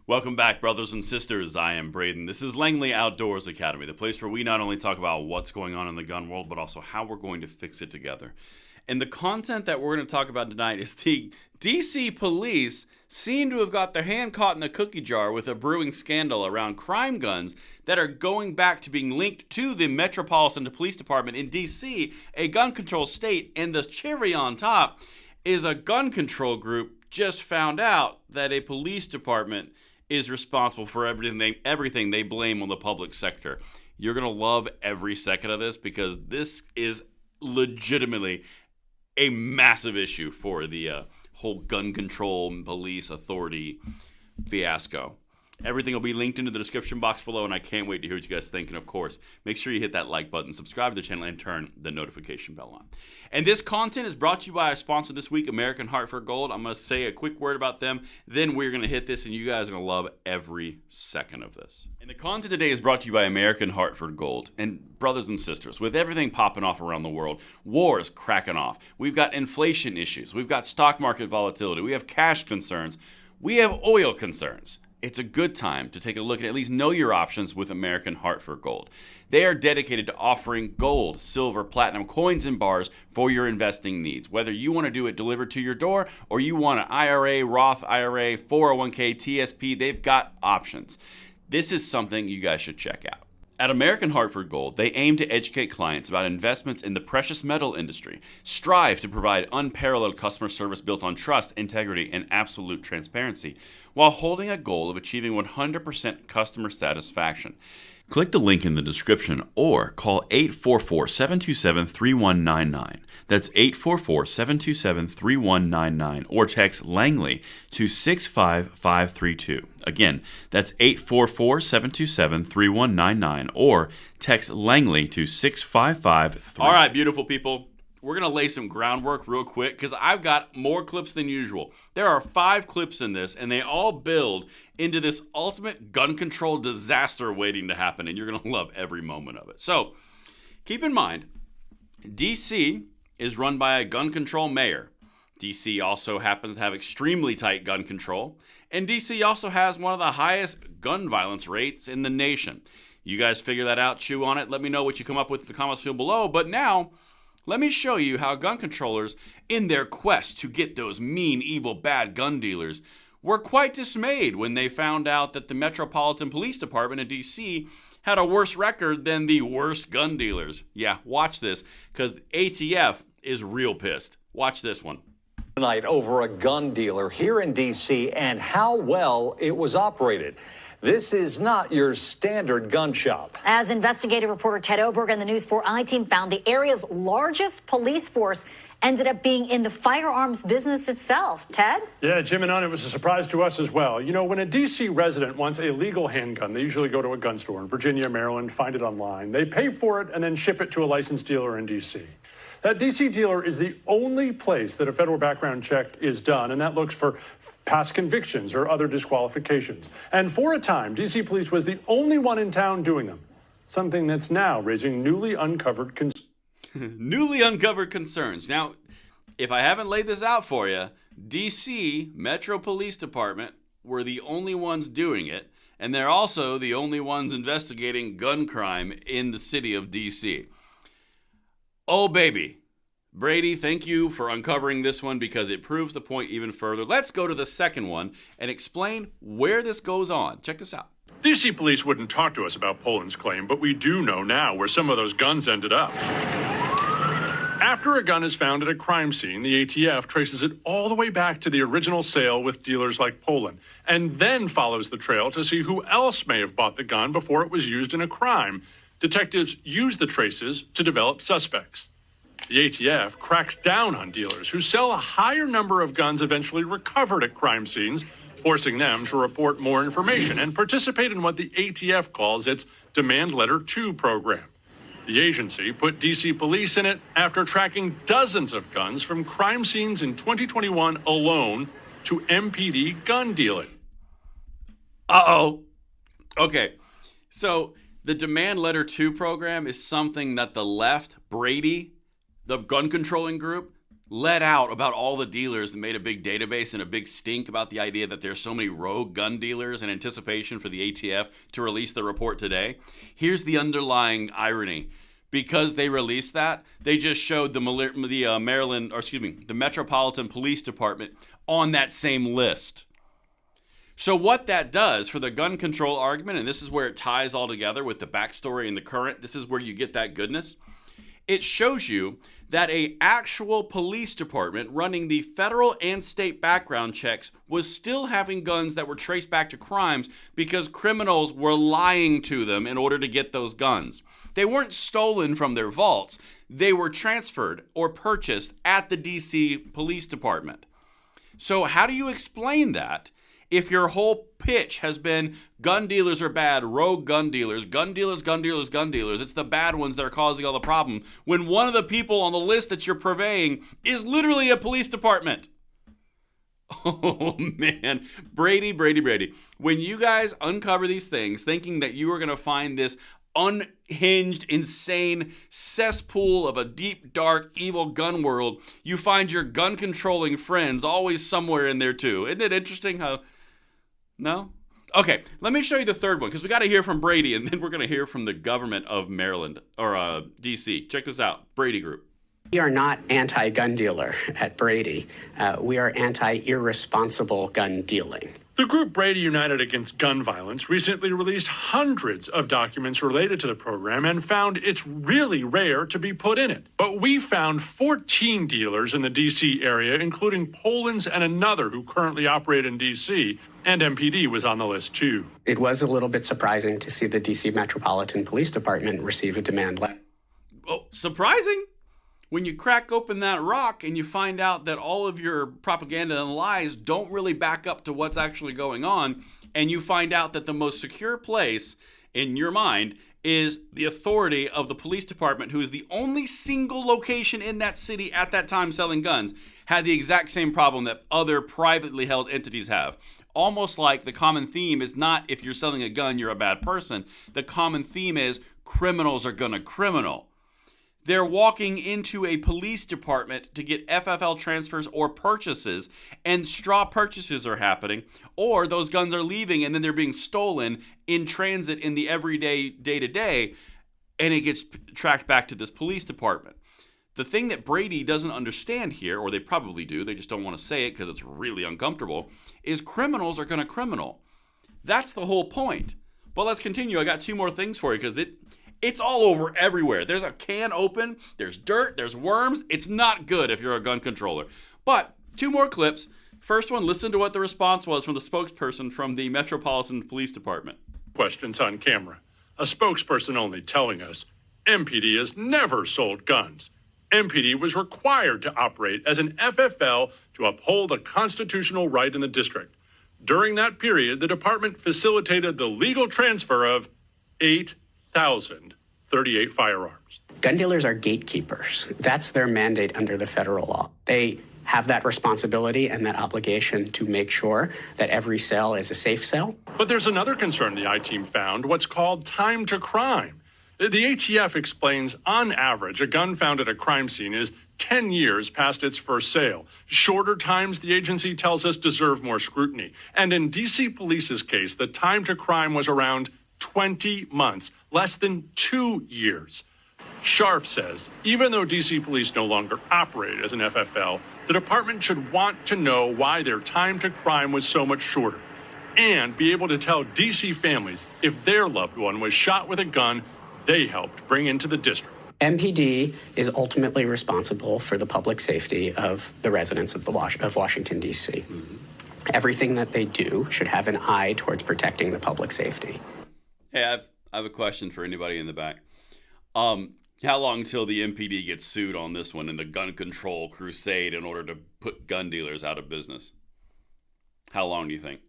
Welcome back, brothers and sisters. I am Brady. This is Langley Outdoors Academy, the place where we not only talk about what's going on in the gun world, but also how we're going to fix it together. And the content that we're going to talk about tonight is the D.C. Police seem to have got their hand caught in a cookie jar with a brewing scandal around crime guns that are going back to being linked to the Metropolitan Police Department in D.C., a gun control state. And the cherry on top is a gun control group just found out that a police department is responsible for everything they blame on the public sector. You're going to love every second of this because this is legitimately a massive issue for the whole gun control police authority fiasco. Everything will be linked into the description box below, and I can't wait to hear what you guys think. And of course, make sure you hit that like button, subscribe to the channel, and turn the notification bell on. And this content is brought to you by our sponsor this week, American Hartford Gold. I'm going to say a quick word about them, then we're going to hit this, and you guys are going to love every second of this. And the content today is brought to you by American Hartford Gold. And brothers and sisters, with everything popping off around the world, wars cracking off, we've got inflation issues, we've got stock market volatility, we have cash concerns, we have oil concerns. It's a good time to take a look at least know your options with American Hartford Gold. They are dedicated to offering gold, silver, platinum coins and bars for your investing needs. Whether you want to do it delivered to your door or you want an IRA, Roth IRA, 401k, TSP, they've got options. This is something you guys should check out. At American Hartford Gold, they aim to educate clients about investments in the precious metal industry, strive to provide unparalleled customer service built on trust, integrity, and absolute transparency, while holding a goal of achieving 100% customer satisfaction. Click the link in the description or call 844-727-3199. That's 844-727-3199 or text Langley to 65532. Again, that's 844-727-3199 or text Langley to 65532. All right, beautiful people. We're going to lay some groundwork real quick because I've got more clips than usual. There are 5 clips in this, and they all build into this ultimate gun control disaster waiting to happen, and you're going to love every moment of it. So keep in mind, D.C. is run by a gun control mayor. D.C. also happens to have extremely tight gun control, and D.C. also has one of the highest gun violence rates in the nation. You guys figure that out, chew on it. Let me know what you come up with in the comments field below. But now, let me show you how gun controllers, in their quest to get those mean, evil, bad gun dealers, were quite dismayed when they found out that the Metropolitan Police Department in D.C. had a worse record than the worst gun dealers. Yeah, watch this, because ATF is real pissed. Watch this one. Tonight over a gun dealer here in D.C. and how well it was operated. This is not your standard gun shop. As investigative reporter Ted Oberg and the News 4 I-team found, the area's largest police force ended up being in the firearms business itself. Ted? Yeah, Jim and Ann, it was a surprise to us as well. You know, when a D.C. resident wants a legal handgun, they usually go to a gun store in Virginia, Maryland, find it online. They pay for it and then ship it to a licensed dealer in D.C. That D.C. dealer is the only place that a federal background check is done, and that looks for past convictions or other disqualifications. And for a time, D.C. Police was the only one in town doing them, something that's now raising newly uncovered concerns. Newly uncovered concerns. Now, if I haven't laid this out for you, D.C. Metro Police Department were the only ones doing it, and they're also the only ones investigating gun crime in the city of D.C. Oh, baby. Brady, thank you for uncovering this one because it proves the point even further. Let's go to the second one and explain where this goes on. Check this out. D.C. Police wouldn't talk to us about Poland's claim, but we do know now where some of those guns ended up. After a gun is found at a crime scene, the ATF traces it all the way back to the original sale with dealers like Poland, and then follows the trail to see who else may have bought the gun before it was used in a crime. Detectives use the traces to develop suspects. The ATF cracks down on dealers who sell a higher number of guns eventually recovered at crime scenes, forcing them to report more information and participate in what the ATF calls its Demand Letter 2 program. The agency put D.C. Police in it after tracking dozens of guns from crime scenes in 2021 alone to MPD gun dealing. Uh-oh. Okay, so the Demand Letter 2 program is something that the left, Brady, the gun controlling group, let out about all the dealers and made a big database and a big stink about the idea that there's so many rogue gun dealers in anticipation for the ATF to release the report today. Here's the underlying irony. Because they released that, they just showed the Metropolitan Police Department on that same list. So what that does for the gun control argument, and this is where it ties all together with the backstory and the current, this is where you get that goodness. It shows you that a actual police department running the federal and state background checks was still having guns that were traced back to crimes because criminals were lying to them in order to get those guns. They weren't stolen from their vaults. They were transferred or purchased at the D.C. Police Department. So how do you explain that if your whole pitch has been gun dealers are bad, rogue gun dealers, gun dealers, gun dealers, gun dealers, it's the bad ones that are causing all the problem, when one of the people on the list that you're purveying is literally a police department? Oh, man. Brady. When you guys uncover these things thinking that you are going to find this unhinged, insane cesspool of a deep, dark, evil gun world, you find your gun-controlling friends always somewhere in there too. Isn't it interesting how... No? Okay, let me show you the third one, because we got to hear from Brady, and then we're going to hear from the government of Maryland, or D.C. Check this out. Brady Group. We are not anti-gun dealer at Brady. We are anti-irresponsible gun dealing. The group Brady United Against Gun Violence recently released hundreds of documents related to the program and found it's really rare to be put in it. But we found 14 dealers in the D.C. area, including Poland's and another who currently operate in D.C., and MPD was on the list too. It was a little bit surprising to see the D.C. Metropolitan Police Department receive a demand letter. Oh, surprising? When you crack open that rock and you find out that all of your propaganda and lies don't really back up to what's actually going on, and you find out that the most secure place in your mind is the authority of the police department, who is the only single location in that city at that time selling guns, had the exact same problem that other privately held entities have. Almost like the common theme is not if you're selling a gun, you're a bad person. The common theme is criminals are gonna criminal. They're walking into a police department to get FFL transfers or purchases, and straw purchases are happening, or those guns are leaving and then they're being stolen in transit in the everyday, day-to-day, and it gets tracked back to this police department. The thing that Brady doesn't understand here, or they probably do, they just don't want to say it because it's really uncomfortable, is criminals are going to criminal. That's the whole point. But let's continue. I got two more things for you because it's all over everywhere. There's a can open, there's dirt, there's worms. It's not good if you're a gun controller. But two more clips. First one, listen to what the response was from the spokesperson from the Metropolitan Police Department. Questions on camera. A spokesperson only telling us MPD has never sold guns. MPD was required to operate as an FFL to uphold a constitutional right in the district. During that period, the department facilitated the legal transfer of 8,038 firearms. Gun dealers are gatekeepers. That's their mandate under the federal law. They have that responsibility and that obligation to make sure that every sale is a safe sale. But there's another concern the I-Team found, what's called time to crime. The ATF explains, on average, a gun found at a crime scene is 10 years past its first sale. Shorter times, the agency tells us, deserve more scrutiny. And in D.C. Police's case, the time to crime was around 20 months, less than 2 years. Scharf says, even though D.C. Police no longer operate as an FFL, the department should want to know why their time to crime was so much shorter, and be able to tell D.C. families if their loved one was shot with a gun they helped bring into the district. MPD is ultimately responsible for the public safety of the residents of Washington, D.C. Mm-hmm. Everything that they do should have an eye towards protecting the public safety. Hey, I have a question for anybody in the back. How long till the MPD gets sued on this one in the gun control crusade in order to put gun dealers out of business? How long do you think?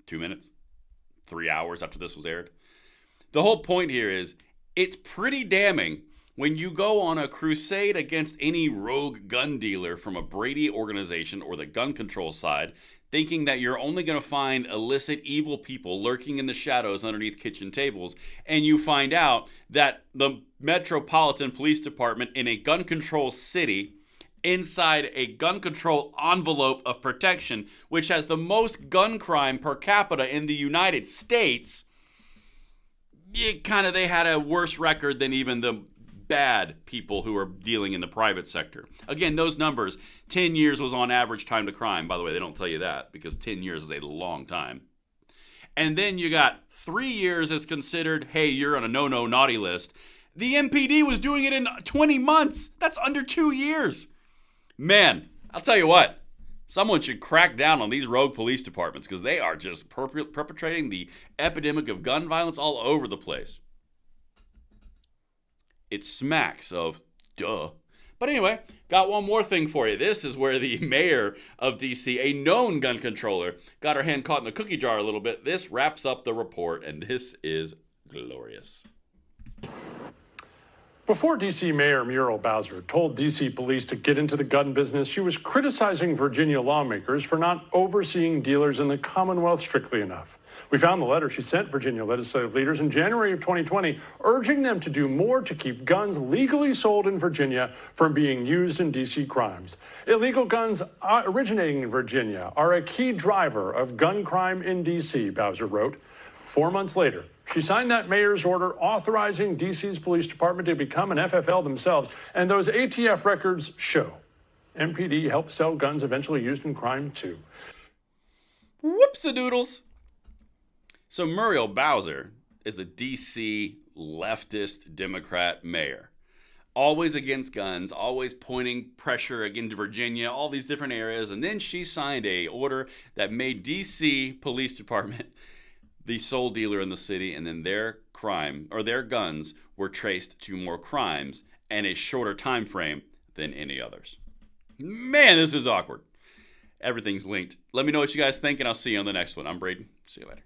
2 minutes? 3 hours after this was aired? The whole point here is it's pretty damning when you go on a crusade against any rogue gun dealer from a Brady organization or the gun control side, thinking that you're only going to find illicit, evil people lurking in the shadows underneath kitchen tables, and you find out that the Metropolitan Police Department in a gun control city inside a gun control envelope of protection, which has the most gun crime per capita in the United States, they had a worse record than even the bad people who are dealing in the private sector. Again, those numbers, 10 years was on average time to crime. By the way, they don't tell you that because 10 years is a long time. And then you got 3 years as considered, hey, you're on a no-no naughty list. The MPD was doing it in 20 months. That's under 2 years. Man, I'll tell you what. Someone should crack down on these rogue police departments because they are just perpetrating the epidemic of gun violence all over the place. It smacks of duh. But anyway, got one more thing for you. This is where the mayor of D.C., a known gun controller, got her hand caught in the cookie jar a little bit. This wraps up the report, and this is glorious. Before D.C. Mayor Muriel Bowser told D.C. Police to get into the gun business, she was criticizing Virginia lawmakers for not overseeing dealers in the Commonwealth strictly enough. We found the letter she sent Virginia legislative leaders in January of 2020, urging them to do more to keep guns legally sold in Virginia from being used in D.C. crimes. Illegal guns originating in Virginia are a key driver of gun crime in D.C., Bowser wrote. 4 months later, she signed that mayor's order authorizing D.C.'s police department to become an FFL themselves, and those ATF records show MPD helped sell guns eventually used in crime, too. Whoopsie-doodles. So Muriel Bowser is a D.C. leftist Democrat mayor. Always against guns, always pointing pressure against Virginia, all these different areas. And then she signed a order that made D.C. Police Department the sole dealer in the city, and then their guns were traced to more crimes and a shorter time frame than any others. Man, this is awkward. Everything's linked. Let me know what you guys think, and I'll see you on the next one. I'm Brady. See you later.